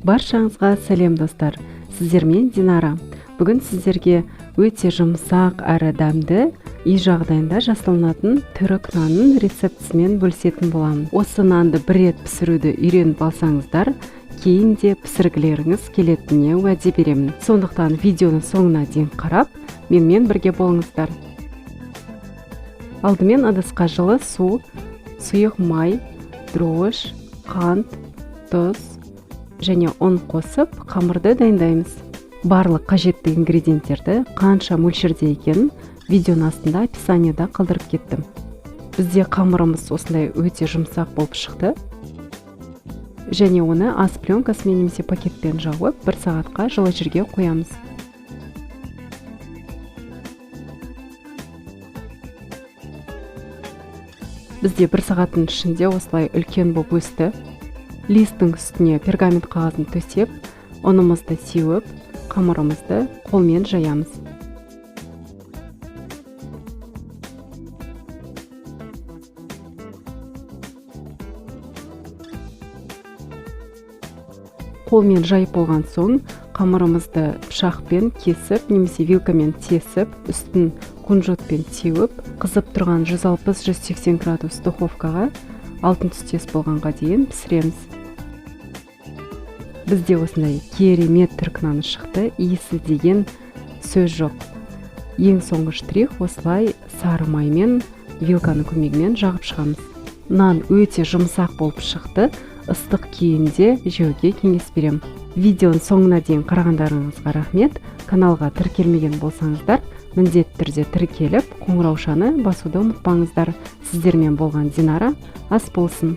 Баршаңызға сәлем достар. Сіздермен Динара. Бүгін сіздерге өте жұмсақ әрі дәмді үй жағдайында жасалынатын түрік нанның рецептісімен бөлісетін боламын. Осы нанды бір рет пісіруді үйреніп алсаңыздар, кейін де пісіргілеріңіз келетініне уәде беремін. Сондықтан видеоны соңына дейін қарап, менімен бірге болыңыздар. Алдымен ыдысқа жылы су, сұйық май, дрожж, қант, тұз және ұн қосып, қамырды дайындаймыз. Барлық қажетті ингредиенттерді қанша мөлшерде екенін видеоның астында описанияда қалдырып кеттім. Бізде қамырымыз осындай өте жұмсақ болып шықты. Және оны ас пленкасымен немесе пакетпен жауып, 1 сағатқа жылы жерге қоямыз. Бізде 1 сағаттың ішінде осылай үлкен болып өсті. Листтің үстіне пергамент қағазын төсеп, ұнымызды сеуіп, қамырымызды қолмен жаямыз. Қолмен жайып болған соң, қамырымызды пышақпен кесіп, немесе вилкамен тесіп, үстін кунжутпен сеуіп, қызып тұрған 160-180 градус духовкаға алтын түстес болғанға дейін пісіреміз. Бізде осындай керемет түрік наны шықты, иісі деген сөз жоқ. Ең соңғы штрих осылай сары маймен вилканың көмегімен жағып шығамыз. Нан өте жұмсақ болып шықты, ыстық күйінде жеуге кеңес берем. Видеоның соңына дейін қарағандарыңызға рахмет. Каналға тіркелмеген болсаңыздар, міндетті түрде тіркеліп, қоңыраушаны басуды ұмытпаңыздар. Сіздермен болған Динара, ас болсын.